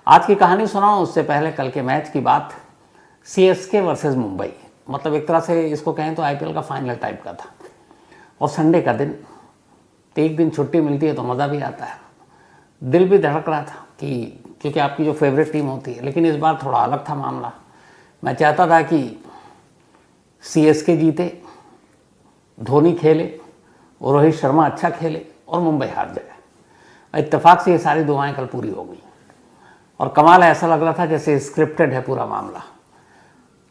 आज की कहानी सुनाऊं उससे पहले कल के मैच की बात। सीएसके वर्सेस मुंबई, मतलब एक तरह से इसको कहें तो आईपीएल का फाइनल टाइप का था। और संडे का दिन, तो एक दिन छुट्टी मिलती है तो मज़ा भी आता है। दिल भी धड़क रहा था कि क्योंकि आपकी जो फेवरेट टीम होती है, लेकिन इस बार थोड़ा अलग था मामला। मैं चाहता था कि सीएसके जीते, धोनी खेले और रोहित शर्मा अच्छा खेले और मुंबई हार जाए। इत्तेफाक से ये सारी दुआएं कल पूरी हो गई और कमाल ऐसा लग रहा था जैसे स्क्रिप्टेड है पूरा मामला।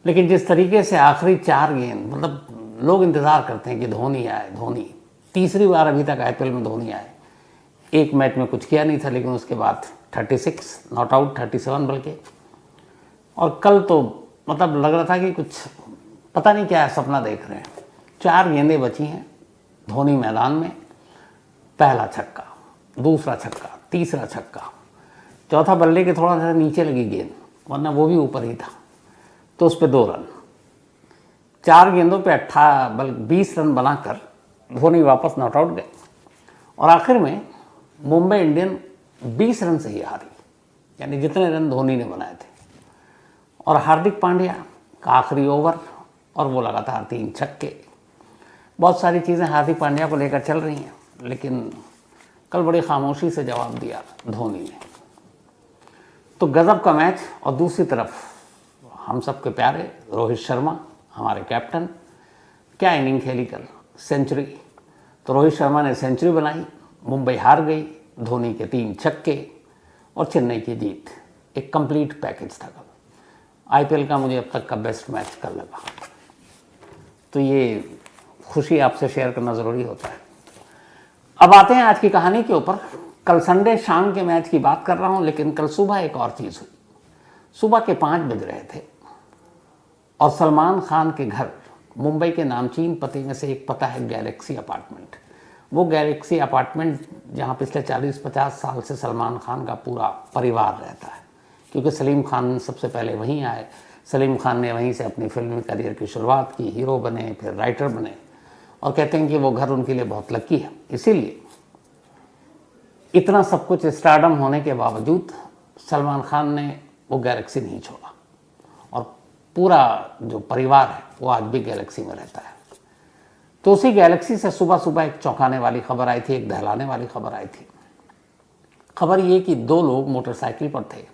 लेकिन जिस तरीके से आखिरी 4 गेंद, मतलब लोग इंतज़ार करते हैं कि धोनी आए, धोनी तीसरी बार अभी तक आईपीएल में धोनी आए। एक मैच में कुछ किया नहीं था, लेकिन उसके बाद 36 नॉट आउट, 37 बल्कि। और कल तो मतलब लग रहा था कि कुछ पता नहीं क्या सपना देख रहे हैं। 4 गेंदें बची हैं धोनी मैदान में, पहला छक्का, दूसरा छक्का, तीसरा छक्का, चौथा बल्ले के थोड़ा सा नीचे लगी गेंद, वरना वो भी ऊपर ही था, तो उस पर 2 रन। 4 गेंदों पे 20 रन बनाकर धोनी वापस नॉट आउट गए और आखिर में मुंबई इंडियन 20 रन से ही हारी, यानी जितने रन धोनी ने बनाए थे। और हार्दिक पांड्या का आखिरी ओवर और वो लगातार 3 छक्के। बहुत सारी चीज़ें हार्दिक पांड्या को लेकर चल रही हैं, लेकिन कल बड़ी खामोशी से जवाब दिया धोनी ने। तो गजब का मैच। और दूसरी तरफ हम सबके प्यारे रोहित शर्मा, हमारे कैप्टन, क्या इनिंग खेली कल, सेंचुरी। तो रोहित शर्मा ने सेंचुरी बनाई, मुंबई हार गई, धोनी के 3 छक्के और चेन्नई की जीत। एक कंप्लीट पैकेज था कल। आईपीएल का मुझे अब तक का बेस्ट मैच कल लगा। तो ये खुशी आपसे शेयर करना ज़रूरी होता है। अब आते हैं आज की कहानी के ऊपर। कल संडे शाम के मैच की बात कर रहा हूँ, लेकिन कल सुबह एक और चीज़ हुई। सुबह के 5 बज रहे थे और सलमान खान के घर, मुंबई के नामचीन पते में से एक पता है गैलेक्सी अपार्टमेंट। वो गैलेक्सी अपार्टमेंट जहाँ पिछले 40-50 साल से सलमान खान का पूरा परिवार रहता है, क्योंकि सलीम खान सबसे पहले वहीं आए। सलीम खान ने वहीं से अपनी फिल्मी करियर की शुरुआत की, हीरो बने, फिर राइटर बने, और कहते हैं कि वो घर उनके लिए बहुत लकी है। इसीलिए इतना सब कुछ स्टारडम होने के बावजूद सलमान खान ने वो गैलेक्सी नहीं छोड़ा और पूरा जो परिवार है वो आज भी गैलेक्सी में रहता है। तो उसी गैलेक्सी से सुबह सुबह एक चौंकाने वाली खबर आई थी, एक दहलाने वाली खबर आई थी। खबर ये कि 2 लोग मोटरसाइकिल पर थे,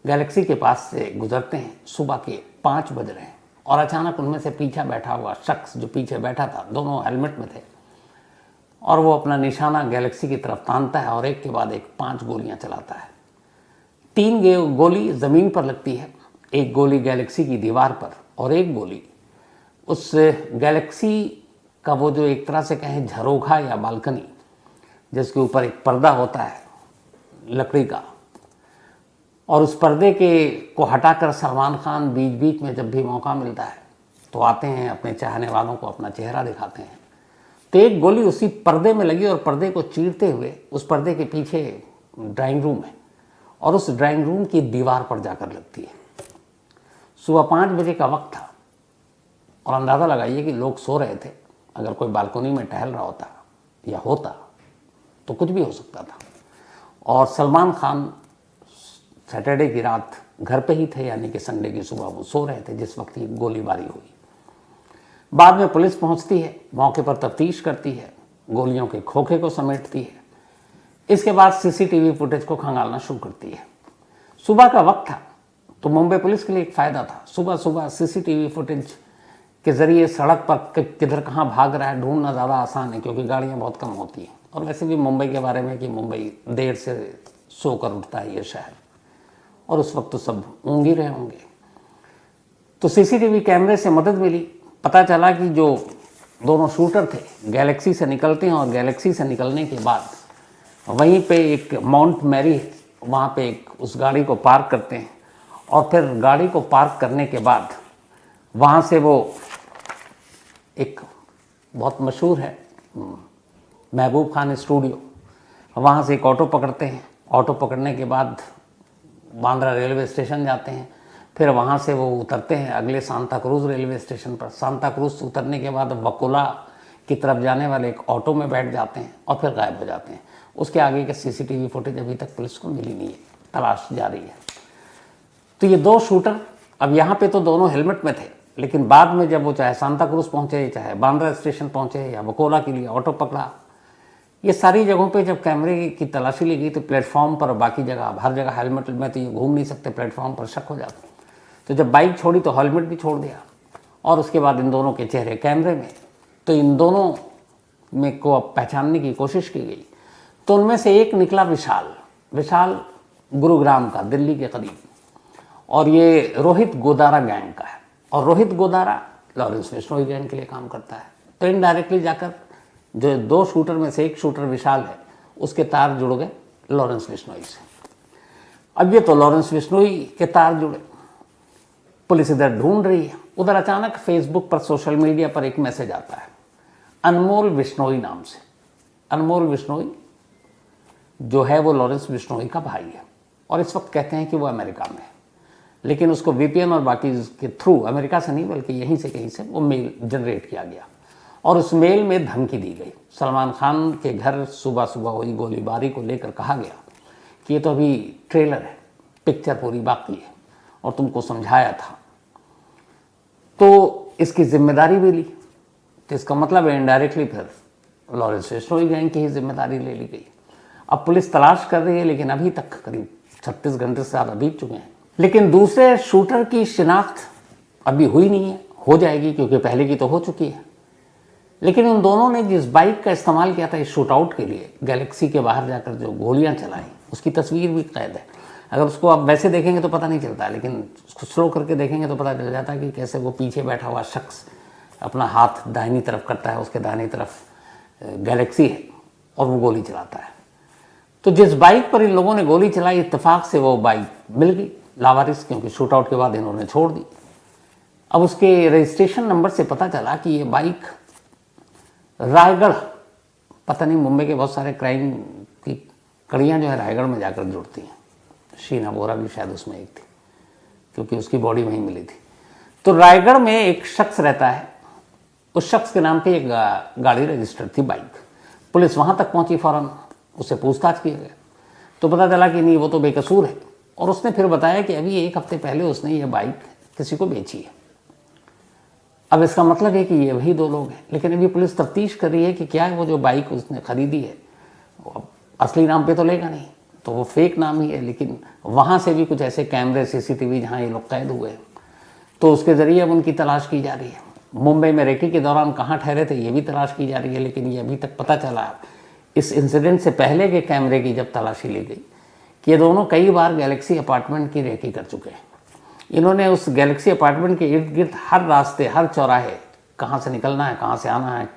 गैलेक्सी के पास से गुजरते हैं, सुबह के 5 बज रहे हैं, और अचानक उनमें से पीछे बैठा हुआ शख्स, जो पीछे बैठा था, दोनों हेलमेट में थे, और वो अपना निशाना गैलेक्सी की तरफ तानता है और एक के बाद एक 5 गोलियां चलाता है। 3 गोली ज़मीन पर लगती है, 1 गोली गैलेक्सी की दीवार पर और 1 गोली उस गैलेक्सी का वो जो एक तरह से कहें झरोखा या बालकनी, जिसके ऊपर एक पर्दा होता है लकड़ी का, और उस पर्दे को हटाकर सलमान खान बीच बीच में जब भी मौका मिलता है तो आते हैं, अपने चाहने वालों को अपना चेहरा दिखाते हैं। तो 1 गोली उसी पर्दे में लगी और पर्दे को चीरते हुए उस पर्दे के पीछे ड्राइंग रूम है और उस ड्राइंग रूम की दीवार पर जाकर लगती है। सुबह 5 बजे का वक्त था और अंदाज़ा लगाइए कि लोग सो रहे थे। अगर कोई बालकनी में टहल रहा होता या होता तो कुछ भी हो सकता था। और सलमान खान सैटरडे की रात घर पे ही थे, यानी कि संडे की सुबह वो सो रहे थे जिस वक्त ये गोलीबारी हुई। बाद में पुलिस पहुंचती है, मौके पर तफ्तीश करती है, गोलियों के खोखे को समेटती है। इसके बाद सीसीटीवी फुटेज को खंगालना शुरू करती है। सुबह का वक्त था तो मुंबई पुलिस के लिए एक फ़ायदा था। सुबह सुबह सीसीटीवी फुटेज के ज़रिए सड़क पर किधर कहाँ भाग रहा है ढूंढना ज़्यादा आसान है, क्योंकि गाड़ियाँ बहुत कम होती हैं। और वैसे भी मुंबई के बारे में कि मुंबई देर से सोकर उठता है ये शहर, और उस वक्त तो सब ऊँग ही रहे होंगे। तो सीसीटीवी कैमरे से मदद मिली। पता चला कि जो दोनों शूटर थे गैलेक्सी से निकलते हैं और गैलेक्सी से निकलने के बाद वहीं पे एक माउंट मैरी, वहाँ पे एक उस गाड़ी को पार्क करते हैं, और फिर गाड़ी को पार्क करने के बाद वहाँ से वो एक बहुत मशहूर है महबूब खान स्टूडियो, वहाँ से एक ऑटो पकड़ते हैं। ऑटो पकड़ने के बाद बांद्रा रेलवे स्टेशन जाते हैं, फिर वहाँ से वो उतरते हैं अगले सांता क्रूज़ रेलवे स्टेशन पर। सांता क्रूज़ उतरने के बाद वकोला की तरफ जाने वाले एक ऑटो में बैठ जाते हैं और फिर गायब हो जाते हैं। उसके आगे के सीसीटीवी फुटेज अभी तक पुलिस को मिली नहीं है। तलाश जारी है। तो ये दो शूटर, अब यहाँ पे तो दोनों हेलमेट में थे, लेकिन बाद में जब वो चाहे सांता क्रूज पहुँचे, चाहे बांद्रा स्टेशन पहुँचे या बकोला के लिए ऑटो पकड़ा, ये सारी जगहों पे जब कैमरे की तलाशी ली गई तो प्लेटफॉर्म पर बाकी जगह, हर जगह हेलमेट में तो ये घूम नहीं सकते, प्लेटफॉर्म पर शक हो जाता। तो जब बाइक छोड़ी तो हेलमेट भी छोड़ दिया, और उसके बाद इन दोनों के चेहरे कैमरे में, तो इन दोनों में को पहचानने की कोशिश की गई। तो उनमें से एक निकला विशाल गुरुग्राम का, दिल्ली के करीब, और ये रोहित गोदारा गैंग का है, और रोहित गोदारा लॉरेंस बिश्नोई गैंग के लिए काम करता है। तो इनडायरेक्टली जाकर जो दो शूटर में से एक शूटर विशाल है, उसके तार जुड़ गए लॉरेंस बिश्नोई से। अब ये तो लॉरेंस बिश्नोई के तार जुड़े, पुलिस इधर ढूंढ रही है, उधर अचानक फेसबुक पर, सोशल मीडिया पर एक मैसेज आता है अनमोल बिश्नोई नाम से। अनमोल बिश्नोई जो है वो लॉरेंस बिश्नोई का भाई है, और इस वक्त कहते हैं कि वो अमेरिका में है, लेकिन उसको VPN और बाकी के थ्रू, अमेरिका से नहीं बल्कि यहीं से कहीं से वो मेल जनरेट किया गया, और उस मेल में धमकी दी गई। सलमान खान के घर सुबह सुबह हुई गोलीबारी को लेकर कहा गया कि ये तो अभी ट्रेलर है, पिक्चर पूरी बाकी है, और तुमको समझाया था। तो इसकी जिम्मेदारी भी ली, तो इसका मतलब है इनडायरेक्टली फिर लॉरेंस बिश्नोई गैंग की ही जिम्मेदारी ले ली गई। अब पुलिस तलाश कर रही है, लेकिन अभी तक करीब 36 घंटे से ज़्यादा बीत चुके हैं, लेकिन दूसरे शूटर की शिनाख्त अभी हुई नहीं है। हो जाएगी क्योंकि पहले की तो हो चुकी है। लेकिन उन दोनों ने जिस बाइक का इस्तेमाल किया था इस शूट आउट के लिए, गैलेक्सी के बाहर जाकर जो गोलियां चलाई, उसकी तस्वीर भी कैद है। अगर उसको आप वैसे देखेंगे तो पता नहीं चलता, लेकिन उसको स्लो करके देखेंगे तो पता चल जाता है कि कैसे वो पीछे बैठा हुआ शख्स अपना हाथ दाहिनी तरफ करता है, उसके दाहिनी तरफ गैलेक्सी है, और वो गोली चलाता है। तो जिस बाइक पर इन लोगों ने गोली चलाई, इत्तेफाक से वो बाइक मिल गई लावारिस, क्योंकि शूट आउट के बाद इन्होंने छोड़ दी। अब उसके रजिस्ट्रेशन नंबर से पता चला कि ये बाइक रायगढ़, पता नहीं, मुंबई के बहुत सारे क्राइम की कड़ियाँ जो है रायगढ़ में जाकर जुड़ती हैं। शीना बोरा भी शायद उसमें एक थी, क्योंकि उसकी बॉडी वहीं मिली थी। तो रायगढ़ में एक शख्स रहता है, उस शख्स के नाम पे एक गाड़ी रजिस्टर्ड थी, बाइक। पुलिस वहाँ तक पहुँची, फ़ौरन उससे पूछताछ किया गया, तो पता चला कि नहीं, वो तो बेकसूर है। और उसने फिर बताया कि अभी 1 हफ्ते पहले उसने ये बाइक किसी को बेची है। अब इसका मतलब है कि ये वही 2 लोग हैं, लेकिन अभी पुलिस तफ्तीश कर रही है कि क्या वो जो बाइक उसने खरीदी है वो असली नाम पे तो लेगा नहीं, तो वो फेक नाम ही है। लेकिन वहाँ से भी कुछ ऐसे कैमरे, CCTV जहाँ ये लोग कैद हुए, तो उसके ज़रिए अब उनकी तलाश की जा रही है। मुंबई में रेकी के दौरान कहाँ ठहरे थे ये भी तलाश की जा रही है, लेकिन ये अभी तक पता चला इस इंसिडेंट से पहले के कैमरे की जब तलाशी ली गई कि ये दोनों कई बार गैलेक्सी अपार्टमेंट की रेकी कर चुके हैं। इन्होंने उस गैलेक्सी अपार्टमेंट के इर्द गिर्द हर रास्ते, हर चौराहे, कहाँ से निकलना है, कहाँ से आना है,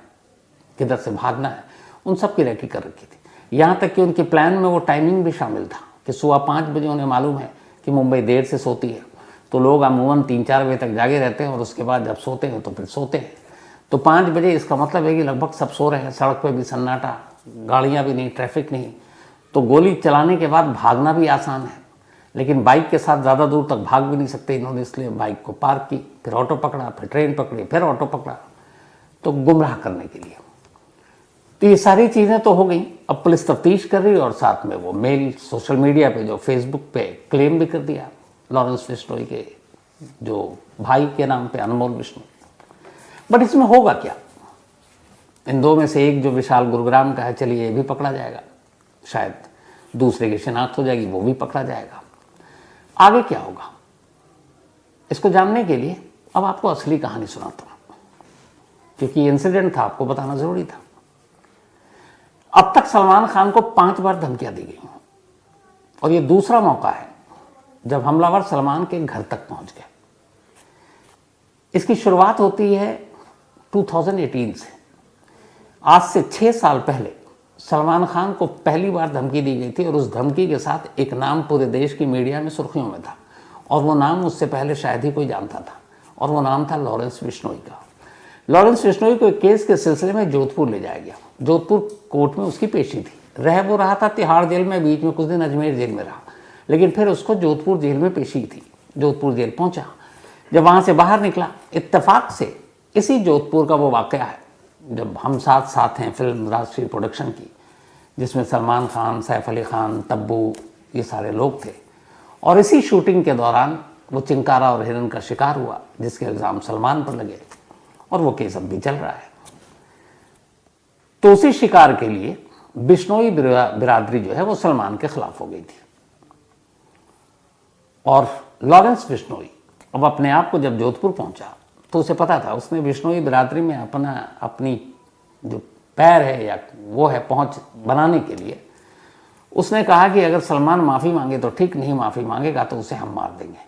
किधर से भागना है, उन सब की रेकी कर रखी थी। यहाँ तक कि उनके प्लान में वो टाइमिंग भी शामिल था कि सुबह 5 बजे उन्हें मालूम है कि मुंबई देर से सोती है, तो लोग अमूमन 3-4 बजे तक जागे रहते हैं, और उसके बाद जब सोते हैं तो फिर सोते हैं। तो 5 बजे इसका मतलब है कि लगभग सब सो रहे हैं, सड़क पर भी सन्नाटा, गाड़ियाँ भी नहीं, ट्रैफिक नहीं। तो गोली चलाने के बाद भागना भी आसान है, लेकिन बाइक के साथ ज़्यादा दूर तक भाग भी नहीं सकते इन्होंने, इसलिए बाइक को पार्क की, फिर ऑटो पकड़ा, फिर ट्रेन पकड़ी, फिर ऑटो पकड़ा, तो गुमराह करने के लिए। तो ये सारी चीज़ें तो हो गई। अब पुलिस तफ्तीश कर रही है, और साथ में वो मेल सोशल मीडिया पे, जो फेसबुक पे क्लेम भी कर दिया लॉरेंस बिश्नोई के जो भाई के नाम पे, अनमोल बिश्नोई। बट इसमें होगा क्या? इन 2 में से एक जो विशाल गुरुग्राम का है, चलिए ये भी पकड़ा जाएगा, शायद दूसरे की शिनाख्त हो जाएगी, वो भी पकड़ा जाएगा। आगे क्या होगा, इसको जानने के लिए अब आपको असली कहानी सुनाता हूं, क्योंकि इंसिडेंट था, आपको बताना जरूरी था। अब तक सलमान खान को 5 बार धमकियां दी गई, और ये दूसरा मौका है जब हमलावर सलमान के घर तक पहुंच गए। इसकी शुरुआत होती है 2018 से। आज से 6 साल पहले सलमान खान को पहली बार धमकी दी गई थी, और उस धमकी के साथ एक नाम पूरे देश की मीडिया में सुर्खियों में था, और वो नाम उससे पहले शायद ही कोई जानता था, और वो नाम था लॉरेंस बिश्नोई का। लॉरेंस बिश्नोई को एक केस के सिलसिले में जोधपुर ले जाया गया। जोधपुर कोर्ट में उसकी पेशी थी। रह वो रहा था तिहाड़ जेल में, बीच में कुछ दिन अजमेर जेल में रहा, लेकिन फिर उसको जोधपुर जेल में पेशी थी। जोधपुर जेल पहुंचा, जब वहाँ से बाहर निकला, इत्तेफाक से इसी जोधपुर का वो वाक़या है जब हम साथ हैं फिल्म राष्ट्रीय प्रोडक्शन की, जिसमें सलमान खान, सैफ अली खान, तब्बू, ये सारे लोग थे। और इसी शूटिंग के दौरान वो चिंकारा और हिरन का शिकार हुआ, जिसके इल्ज़ाम सलमान पर लगे और वो केस अब भी चल रहा है। तो उसी शिकार के लिए बिश्नोई बिरादरी जो है वो सलमान के खिलाफ हो गई थी। और लॉरेंस बिश्नोई अब अपने आप को जब जोधपुर पहुंचा तो उसे पता था, उसने बिश्नोई बिरादरी में अपनी जो पैर है या वो है पहुंच बनाने के लिए उसने कहा कि अगर सलमान माफ़ी मांगे तो ठीक, नहीं माफ़ी मांगेगा तो उसे हम मार देंगे।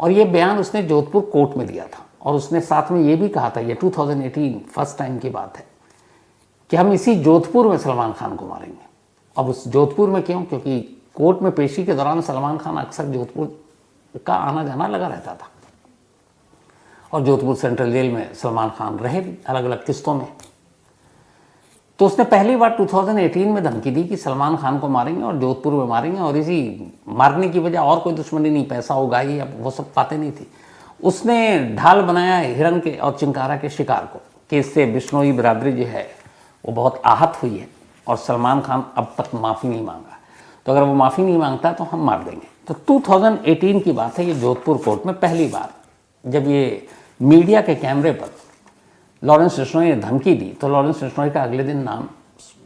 और ये बयान उसने जोधपुर कोर्ट में दिया था। और उसने साथ में ये भी कहा था, ये 2018 फर्स्ट टाइम की बात है, कि हम इसी जोधपुर में सलमान खान को मारेंगे। अब उस जोधपुर में क्यों? क्योंकि कोर्ट में पेशी के दौरान सलमान खान अक्सर जोधपुर का आना जाना लगा रहता था और जोधपुर सेंट्रल जेल में सलमान खान रहे भी अलग अलग किस्तों में। तो उसने पहली बार 2018 में धमकी दी कि सलमान खान को मारेंगे और जोधपुर में मारेंगे, और इसी मारने की वजह और कोई दुश्मनी नहीं, पैसा होगा ही, अब वो सब बातें नहीं थी। उसने ढाल बनाया हिरन के और चिंकारा के शिकार को कि इससे बिश्नोई बिरादरी जो है वो बहुत आहत हुई है और सलमान खान अब तक माफ़ी नहीं मांगा, तो अगर वो माफ़ी नहीं मांगता तो हम मार देंगे। तो 2018 की बात है, ये जोधपुर कोर्ट में पहली बार जब ये मीडिया के कैमरे पर लॉरेंस बिश्नोई ने धमकी दी तो लॉरेंस बिश्नोई का अगले दिन नाम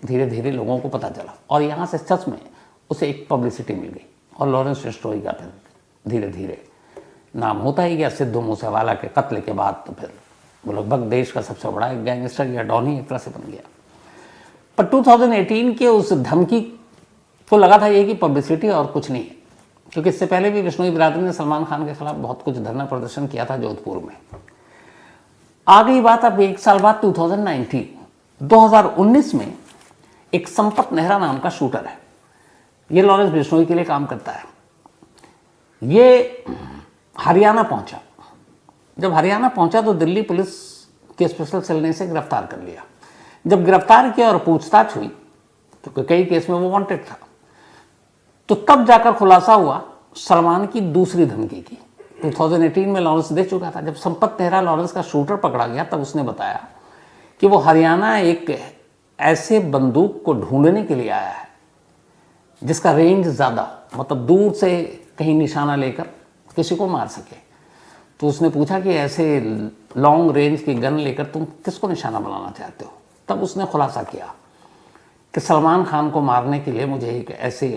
धीरे धीरे लोगों को पता चला और यहाँ से सच में उसे एक पब्लिसिटी मिल गई और लॉरेंस बिश्नोई का फिर धीरे धीरे नाम होता ही गया। सिद्धू मूसेवाला के कत्ल के बाद तो फिर वो लगभग देश का सबसे बड़ा एक गैंगस्टर या डॉन ही एक तरह से बन गया। पर 2018 के उस धमकी को लगा था ये कि पब्लिसिटी और कुछ नहीं है, क्योंकि इससे पहले भी बिश्नोई बिरादरी ने सलमान खान के खिलाफ बहुत कुछ धरना प्रदर्शन किया था जोधपुर में। आ गई बात अब एक साल बाद 2019 में एक संपत नेहरा नाम का शूटर है, ये लॉरेंस बिश्नोई के लिए काम करता है। ये हरियाणा पहुंचा। जब हरियाणा पहुंचा तो दिल्ली पुलिस के स्पेशल सेल ने इसे गिरफ्तार कर लिया। जब गिरफ्तार किया और पूछताछ हुई तो कई केस में वो वांटेड था, तो तब जाकर खुलासा हुआ सलमान की दूसरी धमकी की। 2018 में लॉरेंस दे चुका था। जब संपत नेहरा लॉरेंस का शूटर पकड़ा गया तब उसने बताया कि वो हरियाणा एक ऐसे बंदूक को ढूंढने के लिए आया है जिसका रेंज ज़्यादा, मतलब दूर से कहीं निशाना लेकर किसी को मार सके। तो उसने पूछा कि ऐसे लॉन्ग रेंज की गन लेकर तुम किसको निशाना बनाना चाहते हो? तब उसने खुलासा किया कि सलमान खान को मारने के लिए मुझे एक ऐसे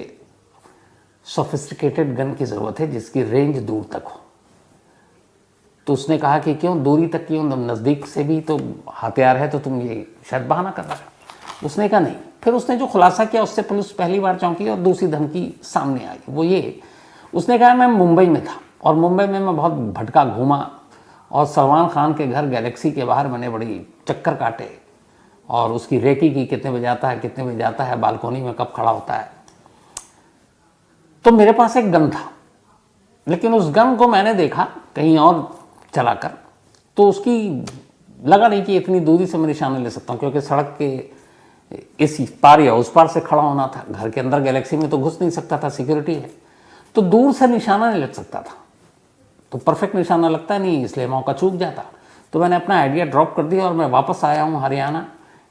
सोफिस्टिकेटेड गन की ज़रूरत है जिसकी रेंज दूर तक हो। तो उसने कहा कि क्यों दूरी तक, क्यों नज़दीक से भी तो हथियार है, तो तुम ये शायद बहाना कर रहा है। उसने कहा नहीं। फिर उसने जो खुलासा किया उससे पुलिस पहली बार चौंकी और दूसरी धमकी सामने आई। वो ये, उसने कहा मैं मुंबई में था और मुंबई में मैं बहुत भटका घूमा और सलमान खान के घर गैलेक्सी के बाहर मैंने बड़ी चक्कर काटे और उसकी रेकी की, कितने बजे आता है, कितने बजे जाता है, बालकोनी में कब खड़ा होता है। तो मेरे पास एक गन था, लेकिन उस गन को मैंने देखा कहीं और चलाकर, तो उसकी लगा नहीं कि इतनी दूरी से मैं निशाना ले सकता हूँ, क्योंकि सड़क के इस पार या उस पार से खड़ा होना था। घर के अंदर गैलेक्सी में तो घुस नहीं सकता था, सिक्योरिटी है, तो दूर से निशाना नहीं लग सकता था। तो परफेक्ट निशाना लगता नहीं, इसलिए मौका चूक जाता। तो मैंने अपना आइडिया ड्रॉप कर दिया और मैं वापस आया हूँ हरियाणा,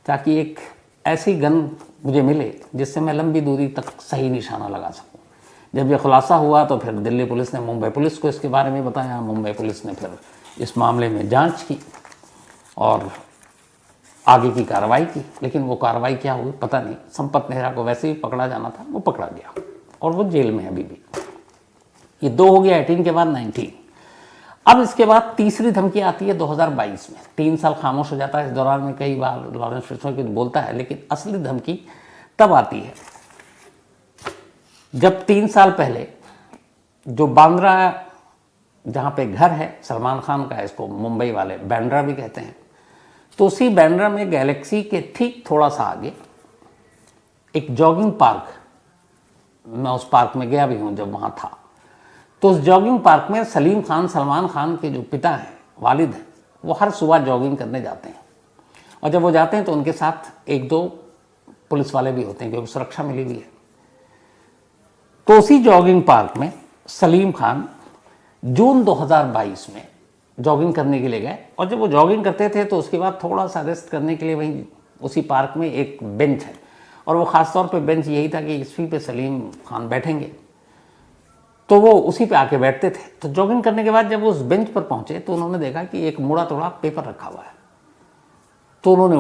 ताकि एक ऐसी गन मुझे मिले जिससे मैं लंबी दूरी तक सही निशाना लगा सकूँ। जब यह खुलासा हुआ तो फिर दिल्ली पुलिस ने मुंबई पुलिस को इसके बारे में बताया। मुंबई पुलिस ने फिर इस मामले में जांच की और आगे की कार्रवाई की, लेकिन वो कार्रवाई क्या हुई पता नहीं। संपत नेहरा को वैसे ही पकड़ा जाना था, वो पकड़ा गया और वो जेल में है अभी भी। ये 2 हो गया 18 के बाद 19। अब इसके बाद तीसरी धमकी आती है 2022 में। 3 साल खामोश हो जाता है। इस दौरान में कई बार लॉरेंस बिश्नोई कुछ बोलता है, लेकिन असली धमकी तब आती है जब 3 साल पहले जो बांद्रा, जहाँ पे घर है सलमान खान का, इसको मुंबई वाले बांद्रा भी कहते हैं, तो उसी बांद्रा में गैलेक्सी के ठीक थोड़ा सा आगे एक जॉगिंग पार्क, मैं उस पार्क में गया भी हूँ जब वहाँ था। तो उस जॉगिंग पार्क में सलीम खान, सलमान खान के जो पिता हैं, वालिद हैं, वो हर सुबह जॉगिंग करने जाते हैं। और जब वो जाते हैं तो उनके साथ 1-2 पुलिस वाले भी होते हैं, क्योंकि सुरक्षा मिली हुई है। तो उसी जॉगिंग पार्क में सलीम खान जून 2022 में जॉगिंग करने के लिए गए। और जब वो जॉगिंग करते थे तो उसके बाद थोड़ा सा रेस्ट करने के लिए वहीं उसी पार्क में एक बेंच है, और वो ख़ास तौर पे बेंच यही था कि इसी पे सलीम खान बैठेंगे। तो वो उसी पे आके बैठते थे। तो जॉगिंग करने के बाद जब वो उस बेंच पर पहुंचे तो उन्होंने देखा कि एक मुड़ा तोड़ा पेपर रखा हुआ है। तो उन्होंने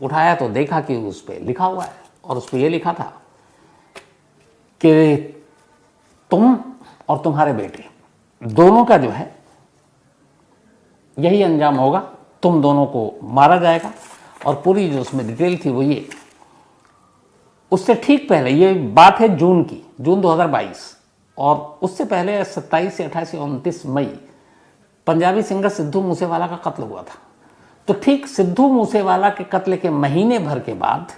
उठाया तो देखा कि उस पर लिखा हुआ है, और उस पर यह लिखा था कि तुम और तुम्हारे बेटे दोनों का जो है यही अंजाम होगा, तुम दोनों को मारा जाएगा। और पूरी जो उसमें डिटेल थी वो ये, उससे ठीक पहले, ये बात है जून की, जून 2022, और उससे पहले 27 से 28 से 29 मई पंजाबी सिंगर सिद्धू मूसेवाला का कत्ल हुआ था। तो ठीक सिद्धू मूसेवाला के कत्ल के महीने भर के बाद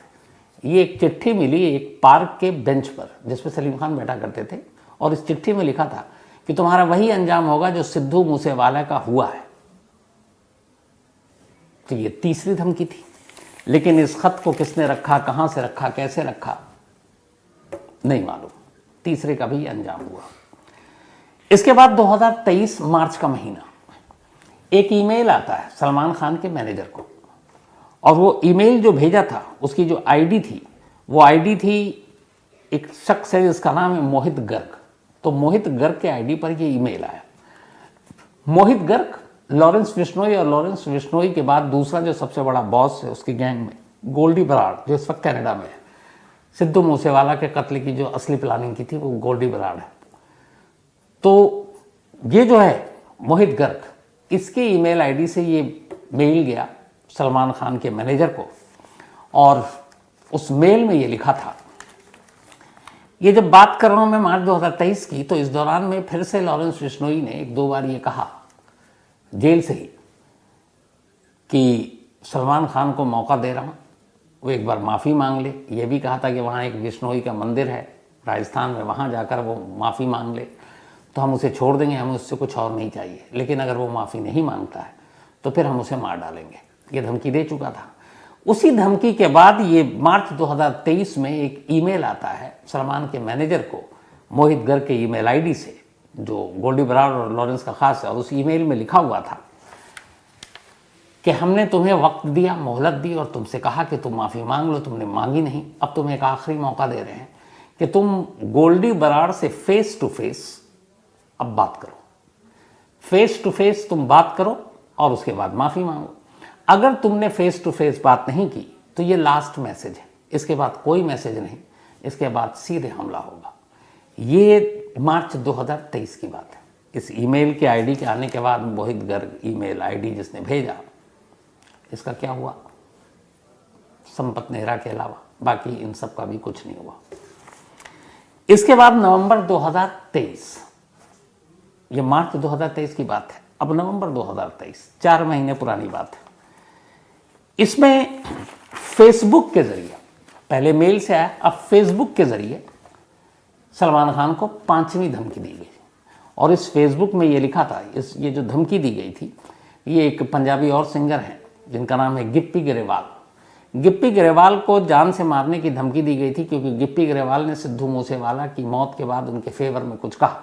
ये एक चिट्ठी मिली एक पार्क के बेंच पर, जिसपे सलीम खान बैठा करते थे, और इस चिट्ठी में लिखा था कि तुम्हारा वही अंजाम होगा जो सिद्धू मूसेवाला का हुआ है। तो ये तीसरी धमकी थी। लेकिन इस खत को किसने रखा, कहां से रखा, कैसे रखा, नहीं मालूम। तीसरे का भी अंजाम हुआ। इसके बाद 2023 मार्च का महीना, एक ईमेल आता है सलमान खान के मैनेजर को, और वो ईमेल जो भेजा था उसकी जो आईडी थी, वो आईडी थी एक शख्स है जिसका नाम है मोहित गर्ग। तो मोहित गर्ग के आईडी पर ये ईमेल आया। मोहित गर्ग लॉरेंस बिश्नोई, और लॉरेंस बिश्नोई के बाद दूसरा जो सबसे बड़ा बॉस है उसकी गैंग में, गोल्डी बराड़, जो इस वक्त कनाडा में है। सिद्धू मूसेवाला के कत्ल की जो असली प्लानिंग की थी वो गोल्डी बराड़ है। तो ये जो है मोहित गर्ग, इसके ईमेल आईडी से ये मेल गया सलमान खान के मैनेजर को, और उस मेल में ये लिखा था। ये जब बात कर रहा हूं मैं मार्च 2023 की, तो इस दौरान में फिर से लॉरेंस बिश्नोई ने एक दो बार ये कहा जेल से ही कि सलमान खान को मौका दे रहा हूं, वो एक बार माफ़ी मांग ले। ये भी कहा था कि वहाँ एक बिश्नोई का मंदिर है राजस्थान में, वहाँ जाकर वो माफ़ी मांग ले तो हम उसे छोड़ देंगे, हमें उससे कुछ और नहीं चाहिए। लेकिन अगर वो माफ़ी नहीं मांगता है तो फिर हम उसे मार डालेंगे। ये धमकी दे चुका था। उसी धमकी के बाद ये मार्च 2023 में एक ईमेल आता है सलमान के मैनेजर को मोहित गर्ग के ईमेल आईडी से, जो गोल्डी बराड़ और लॉरेंस का खास है। और उस ईमेल में लिखा हुआ था कि हमने तुम्हें वक्त दिया, मोहलत दी, और तुमसे कहा कि तुम माफ़ी मांग लो, तुमने मांगी नहीं। अब तुम्हें एक आखिरी मौका दे रहे हैं कि तुम गोल्डी बराड़ से फेस टू फेस अब बात करो। फेस टू फेस तुम बात करो और उसके बाद माफ़ी मांगो। अगर तुमने फेस टू फेस बात नहीं की तो ये लास्ट मैसेज है, इसके बाद कोई मैसेज नहीं, इसके बाद सीधे हमला होगा। ये मार्च 2023 की बात है। इस ईमेल के आईडी के आने के बाद मोहित गर्ग ईमेल आईडी जिसने भेजा, इसका क्या हुआ? संपत नेहरा के अलावा बाकी इन सब का भी कुछ नहीं हुआ। इसके बाद नवंबर 2023, ये मार्च 2023 की बात है, अब नवंबर 2023, 4 महीने पुरानी बात है। इसमें फेसबुक के जरिए, पहले मेल से आया, अब फेसबुक के जरिए सलमान खान को 5वीं धमकी दी गई। और इस फेसबुक में ये लिखा था, ये जो धमकी दी गई थी, ये एक पंजाबी और सिंगर हैं जिनका नाम है गिप्पी ग्रेवाल। गिप्पी ग्रेवाल को जान से मारने की धमकी दी गई थी क्योंकि गिप्पी ग्रेवाल ने सिद्धू मूसेवाला की मौत के बाद उनके फेवर में कुछ कहा।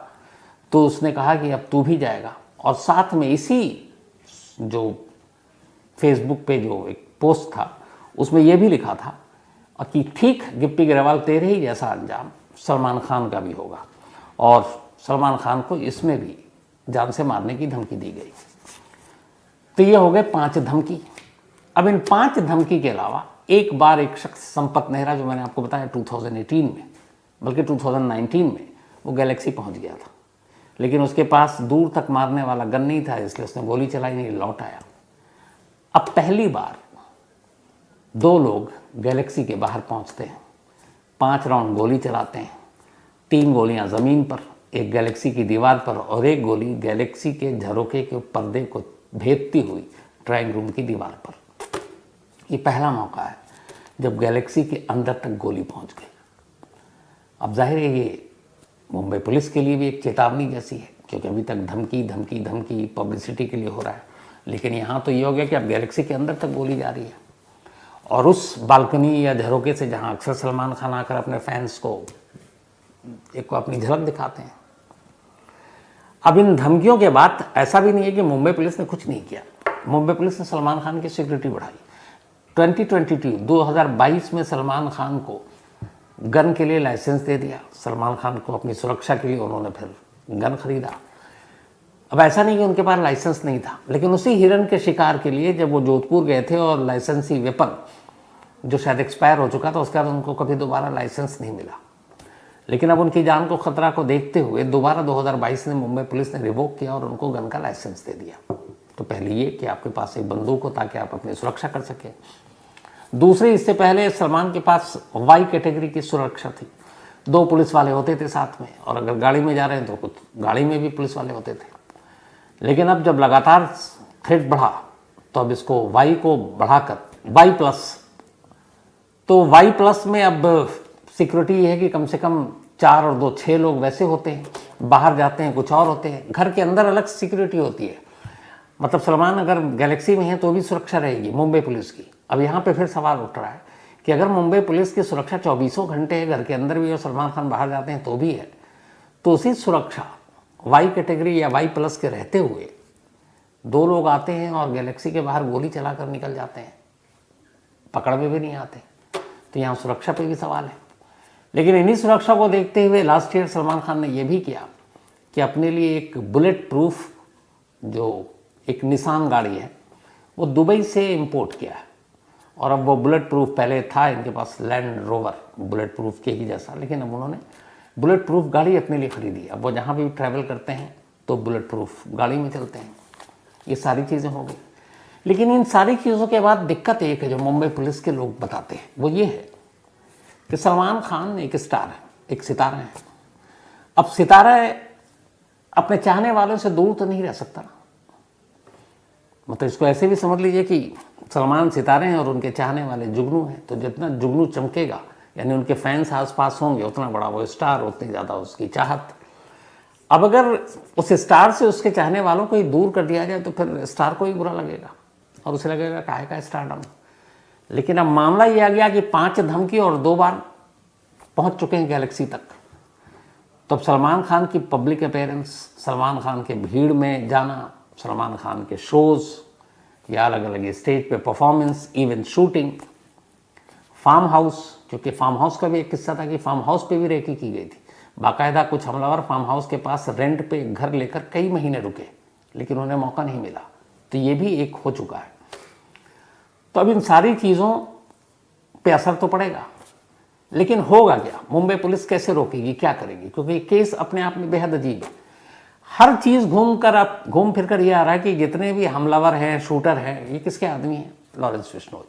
तो उसने कहा कि अब तू भी जाएगा। और साथ में इसी जो फेसबुक पे जो एक पोस्ट था उसमें यह भी लिखा था कि ठीक गिप्पी ग्रेवाल तेरे ही जैसा अंजाम सलमान खान का भी होगा। और सलमान खान को इसमें भी जान से मारने की धमकी दी गई। तो ये हो गए 5 धमकी। अब इन 5 धमकी के अलावा एक बार एक शख्स संपत नेहरा, जो मैंने आपको बताया 2018 में, बल्कि 2019 में वो गैलेक्सी पहुंच गया था, लेकिन उसके पास दूर तक मारने वाला गन नहीं था, इसलिए उसने गोली चलाई नहीं, लौट आया। अब पहली बार 2 लोग गैलेक्सी के बाहर पहुंचते हैं, 5 राउंड गोली चलाते हैं, 3 गोलियां ज़मीन पर, एक गैलेक्सी की दीवार पर और एक गोली गैलेक्सी के झरोखे के पर्दे को भेदती हुई ड्राइंग रूम की दीवार पर। ये पहला मौका है जब गैलेक्सी के अंदर तक गोली पहुंच गई। अब जाहिर है ये मुंबई पुलिस के लिए भी एक चेतावनी जैसी है, क्योंकि अभी तक धमकी धमकी धमकी पब्लिसिटी के लिए हो रहा है, लेकिन यहाँ तो ये हो गया कि अब गैलेक्सी के अंदर तक गोली जा रही है, और उस बालकनी या झरोके से जहाँ अक्सर सलमान खान आकर अपने फैंस को अपनी झलक दिखाते हैं। अब इन धमकियों के बाद ऐसा भी नहीं है कि मुंबई पुलिस ने कुछ नहीं किया। मुंबई पुलिस ने सलमान खान की सिक्योरिटी बढ़ाई। 2022 में सलमान खान को गन के लिए लाइसेंस दे दिया सलमान खान को, अपनी सुरक्षा के लिए उन्होंने फिर गन खरीदा। अब ऐसा नहीं कि उनके पास लाइसेंस नहीं था, लेकिन उसी हिरन के शिकार के लिए जब वो जोधपुर गए थे और लाइसेंसी वेपन जो शायद एक्सपायर हो चुका था, उसके बाद उनको कभी दोबारा लाइसेंस नहीं मिला। लेकिन अब उनकी जान को खतरा को देखते हुए दोबारा 2022 में मुंबई पुलिस ने रिवोक किया और उनको गन का लाइसेंस दे दिया। तो पहले ये कि आपके पास एक बंदूक हो ताकि आप अपनी सुरक्षा कर सकें। दूसरी, इससे पहले सलमान के पास वाई कैटेगरी की सुरक्षा थी, 2 पुलिस वाले होते थे साथ में, और अगर गाड़ी में जा रहे हैं तो कुछ गाड़ी में भी पुलिस वाले होते थे। लेकिन अब जब लगातार थ्रेट बढ़ा तो अब इसको वाई को बढ़ाकर वाई प्लस, तो वाई प्लस में अब सिक्योरिटी ये है कि कम से कम 4 और 2 6 लोग वैसे होते हैं, बाहर जाते हैं कुछ और होते हैं, घर के अंदर अलग सिक्योरिटी होती है। मतलब सलमान अगर गैलेक्सी में है तो भी सुरक्षा रहेगी मुंबई पुलिस की। अब यहाँ पे फिर सवाल उठ रहा है कि अगर मुंबई पुलिस की सुरक्षा 24 घंटे है, घर के अंदर भी और सलमान खान बाहर जाते हैं तो भी है, तो उसी सुरक्षा वाई कैटेगरी या वाई प्लस के रहते हुए 2 लोग आते हैं और गैलेक्सी के बाहर गोली चलाकर निकल जाते हैं, पकड़ में भी नहीं आते, तो यहाँ सुरक्षा पे भी सवाल है। लेकिन इन्हीं सुरक्षा को देखते हुए लास्ट ईयर सलमान खान ने यह भी किया कि अपने लिए एक बुलेट प्रूफ जो एक निसान गाड़ी है वो दुबई से इंपोर्ट किया है। और अब वो बुलेट प्रूफ, पहले था इनके पास लैंड रोवर बुलेट प्रूफ के ही जैसा, लेकिन अब उन्होंने बुलेट प्रूफ गाड़ी अपने लिए खरीदी। अब वो जहाँ भी ट्रैवल करते हैं तो बुलेट प्रूफ गाड़ी में चलते हैं। ये सारी चीज़ें हो गई। लेकिन इन सारी चीज़ों के बाद दिक्कत एक है जो मुंबई पुलिस के लोग बताते हैं, वो ये है कि सलमान खान एक स्टार है, एक सितारा है। अब सितारा अपने चाहने वालों से दूर तो नहीं रह सकता ना। मतलब इसको ऐसे भी समझ लीजिए कि सलमान सितारे हैं और उनके चाहने वाले जुगनू हैं, तो जितना जुगनू चमकेगा यानी उनके फैंस आसपास होंगे उतना बड़ा वो स्टार, उतनी ज़्यादा उसकी चाहत। अब अगर उस स्टार से उसके चाहने वालों को ही दूर कर दिया जाए तो फिर स्टार को ही बुरा लगेगा और उसे लगेगा काहे का स्टारडम। लेकिन अब मामला ये आ गया कि 5 धमकी और 2 बार पहुंच चुके हैं गैलेक्सी तक। तो अब सलमान खान की पब्लिक अपीयरेंस, सलमान खान के भीड़ में जाना, सलमान खान के शोज़ या अलग अलग स्टेज पे performance, even shooting, farm house, क्योंकि फार्म हाउस का भी एक किस्सा था कि फार्म हाउस पे भी रेकी की गई थी। बाकायदा कुछ हमलावर फार्म हाउस के पास रेंट पे घर लेकर कई महीने रुके, लेकिन उन्हें मौका नहीं मिला। तो ये भी एक हो चुका है। तो अब इन सारी चीज़ों पे असर तो पड़ेगा, लेकिन होगा क्या? मुंबई पुलिस कैसे रोकेगी, क्या करेगी? क्योंकि केस अपने आप में बेहद अजीब है। हर चीज़ घूम फिर कर ये आ रहा है कि जितने भी हमलावर हैं, शूटर हैं, ये किसके आदमी हैं? लॉरेंस बिश्नोई।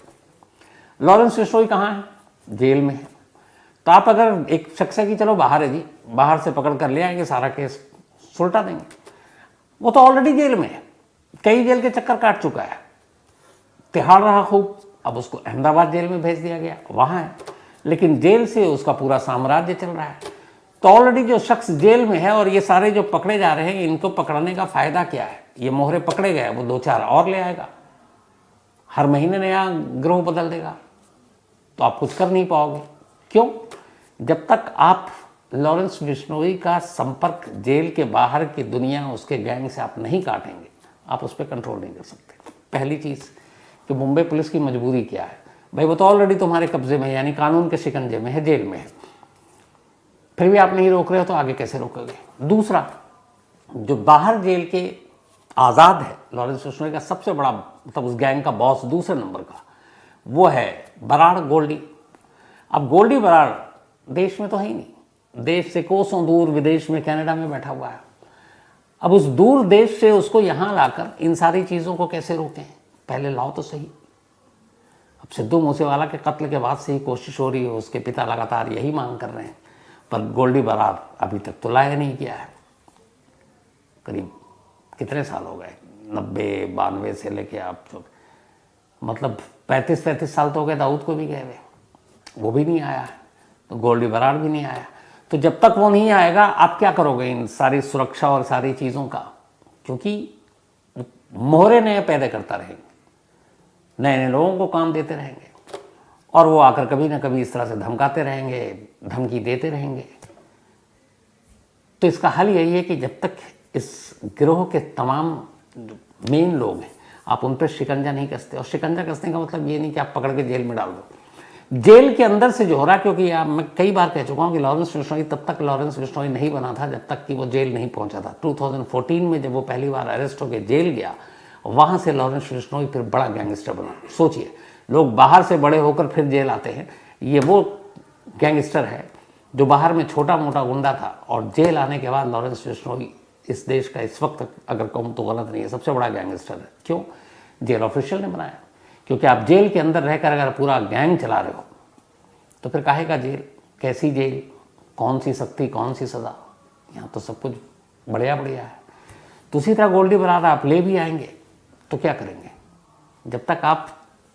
लॉरेंस बिश्नोई कहाँ है? जेल में है। तो आप अगर एक शख्स है कि चलो बाहर है जी, बाहर से पकड़ कर ले आएंगे, सारा केस सुलटा देंगे, वो तो ऑलरेडी जेल में है, कई जेल के चक्कर काट चुका है, तिहाड़ रहा खूब। अब उसको अहमदाबाद जेल में भेज दिया गया, वहाँ है, लेकिन जेल से उसका पूरा साम्राज्य चल रहा है। तो ऑलरेडी जो शख्स जेल में है और ये सारे जो पकड़े जा रहे हैं, इनको पकड़ने का फायदा क्या है? ये मोहरे पकड़े गए, वो 2-4 और ले आएगा, हर महीने नया गिरोह बदल देगा, तो आप कुछ कर नहीं पाओगे। क्यों? जब तक आप लॉरेंस बिश्नोई का संपर्क जेल के बाहर की दुनिया, उसके गैंग से आप नहीं काटेंगे, आप उस पर कंट्रोल नहीं कर सकते। पहली चीज़ कि मुंबई पुलिस की मजबूरी क्या है? भाई वो तो ऑलरेडी तुम्हारे कब्जे में है, यानी कानून के शिकंजे में है, जेल में है, फिर भी आप नहीं रोक रहे हो तो आगे कैसे रोकोगे? दूसरा, जो बाहर जेल के आज़ाद है, लॉरेंस बिश्नोई का सबसे बड़ा, मतलब उस गैंग का बॉस दूसरे नंबर का, वो है बराड़ गोल्डी। अब गोल्डी बराड़ देश में तो है ही नहीं, देश से कोसों दूर विदेश में, कनाडा में बैठा हुआ है। अब उस दूर देश से उसको यहाँ लाकर इन सारी चीज़ों को कैसे रोकें? पहले लाओ तो सही। अब सिद्धू मूसेवाला के कत्ल के बाद से ही कोशिश हो रही है, उसके पिता लगातार यही मांग कर रहे हैं, पर गोल्डी बराड़ अभी तक तो लाया नहीं किया है। करीब कितने साल हो गए, 90-92 से लेके आप जो, मतलब 35-35 साल तो हो गए दाऊद को भी गए हुए, वो भी नहीं आया है, तो गोल्डी बराड़ भी नहीं आया। तो जब तक वो नहीं आएगा आप क्या करोगे इन सारी सुरक्षा और सारी चीज़ों का? क्योंकि मोहरे नए पैदा करता रहेंगे, नए नए लोगों को काम देते रहेंगे, और वो आकर कभी ना कभी इस तरह से धमकाते रहेंगे, धमकी देते रहेंगे। तो इसका हल यही है कि जब तक इस गिरोह के तमाम मेन लोग हैं आप उन पर शिकंजा नहीं कसते, और शिकंजा कसने का मतलब ये नहीं कि आप पकड़ के जेल में डाल दो, जेल के अंदर से जो हो रहा है, क्योंकि मैं कई बार कह चुका हूं कि लॉरेंस बिश्नोई तब तक लॉरेंस बिश्नोई नहीं बना था जब तक कि वो जेल नहीं पहुंचा था। 2014 में जब वो पहली बार अरेस्ट होकर जेल गया, वहां से लॉरेंस बिश्नोई फिर बड़ा गैंगस्टर बना। सोचिए, लोग बाहर से बड़े होकर फिर जेल आते हैं, ये वो गैंगस्टर है जो बाहर में छोटा मोटा गुंडा था और जेल आने के बाद लॉरेंस बिश्नोई इस देश का इस वक्त, अगर कहूँ तो गलत नहीं है, सबसे बड़ा गैंगस्टर है। क्यों? जेल ऑफिशियल ने बनाया। क्योंकि आप जेल के अंदर रहकर अगर पूरा गैंग चला रहे हो तो फिर काहे का जेल, कैसी जेल, कौन सी सख्ती, कौन सी सज़ा? यहाँ तो सब कुछ बढ़िया बढ़िया है। तो उसी तरह गोल्डी बरार आप ले भी आएंगे तो क्या करेंगे? जब तक आप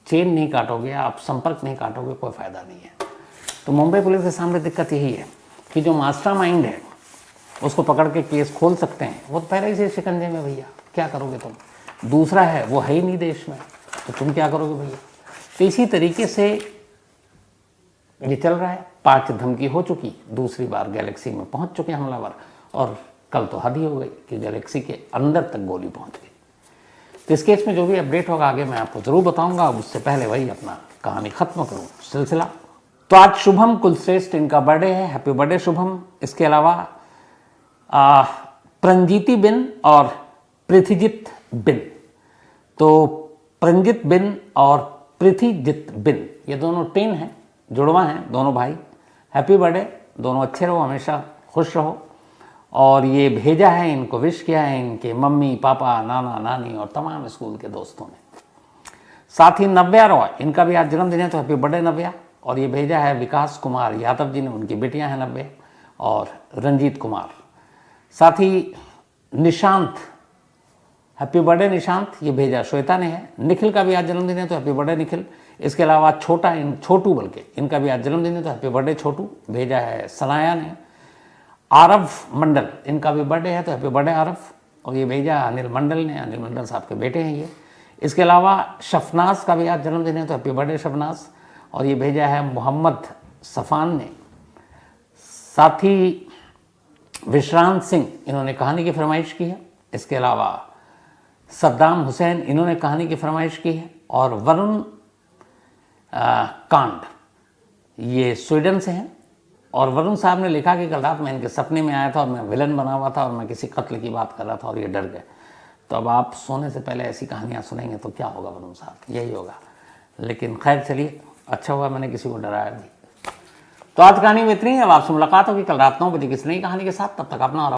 चेन नहीं काटोगे, आप संपर्क नहीं काटोगे, कोई फ़ायदा नहीं है। तो मुंबई पुलिस के सामने दिक्कत यही है कि जो मास्टरमाइंड है उसको पकड़ के केस खोल सकते हैं, वो तो पहले ही से शिकंजे में भैया, क्या करोगे तुम? दूसरा है वो है ही नहीं देश में, तो तुम क्या करोगे भैया? तो इसी तरीके से ये चल रहा है। 5 धमकी हो चुकी, दूसरी बार गैलेक्सी में पहुंच चुके हमलावर, और कल तो हद ही हो गई कि गैलेक्सी के अंदर तक गोली पहुंच गई। तो इस केस में जो भी अपडेट होगा आगे मैं आपको जरूर बताऊंगा। उससे पहले वही अपना कहानी खत्म करूँ सिलसिला। तो आज शुभम कुलश्रेष्ठ, इनका बर्थडे है, हैप्पी बर्थडे शुभम। इसके अलावा प्रंजीति बिन और पृथ्वीजीत बिन, तो प्रंजित बिन और पृथ्वीजीत बिन, ये दोनों टेन हैं, जुड़वा हैं दोनों भाई। हैप्पी बर्थडे, दोनों अच्छे रहो, हमेशा खुश रहो। और ये भेजा है, इनको विश किया है इनके मम्मी पापा, नाना नानी और तमाम स्कूल के दोस्तों ने। साथ ही नव्या रॉय, इनका भी आज जन्मदिन है, तो हैप्पी बर्थडे नव्या। और ये भेजा है विकास कुमार यादव जी ने, उनकी बेटियां हैं नव्या और रंजीत कुमार। साथ ही निशांत, हैप्पी बर्थडे निशांत, ये भेजा श्वेता ने है। निखिल का भी आज जन्मदिन है, तो हैप्पी बर्थडे निखिल। इसके अलावा छोटू, बल्कि इनका भी आज जन्मदिन है, तो हैप्पी बर्थडे छोटू, भेजा है सनाया ने। आरव मंडल, इनका भी बर्थडे है, तो हैप्पी बर्थडे आरव। और ये भेजा अनिल मंडल ने, अनिल मंडल साहब के बेटे हैं ये। इसके अलावा शफनाज का भी आज जन्मदिन है, तो हैप्पी बर्थडे शफनाज। और ये भेजा है मोहम्मद सफ़ान ने। साथ ही विश्रांत सिंह, इन्होंने कहानी की फरमाइश की है। इसके अलावा सद्दाम हुसैन, इन्होंने कहानी की फरमाइश की है। और वरुण कांड, ये स्वीडन से हैं। और वरुण साहब ने लिखा कि कल रात मैं इनके सपने में आया था और मैं विलन बना हुआ था और मैं किसी कत्ल की बात कर रहा था और ये डर गए। तो अब आप सोने से पहले ऐसी कहानियाँ सुनेंगे तो क्या होगा वरुण साहब, यही होगा। लेकिन खैर चलिए, अच्छा हुआ मैंने किसी को डराया नहीं। तो आज कहानी में इतनी है। अब आपसे मुलाकात होगी कल रात 9 बजे किसी नई कहानी के साथ। तब तक अपना